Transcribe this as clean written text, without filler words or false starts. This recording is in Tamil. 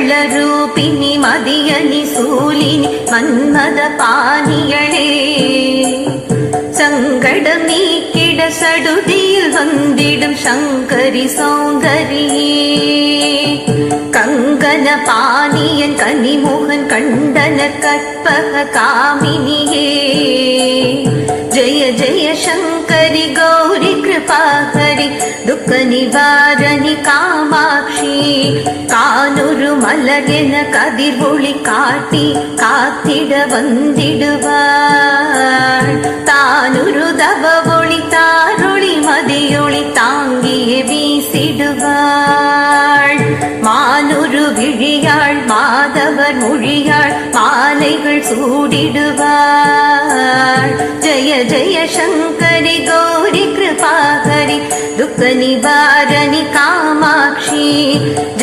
மங்களரூபிணி மதியனி சூலினி மன்மத பாணியளே சங்கடம் நீக்கிட சடுதியில் வந்திடும் சங்கரி சௌந்தரியே கங்கன பாணியன் கனிமுகன் கண்டன கற்பக காமினியே ஜய ஜய சங்கரி கௌரி கிருபாகரி துக்க நிவாரணி காமாட்சி கானுரு மலரென கதிர் ஒளி காட்டி காத்திட வந்திடுவாள் தானுரு தவ ஒளி தாரொளி மதியொளி தாங்கிய வீசிடுவாள் மானுரு விழியாள் மாதவர் மொழியாள் மாலைகள் சூடிடுவாள் ஜய ஜய சங்கரி கௌரி கிருபாகரி துக்க நிவாரணி காமாட்சி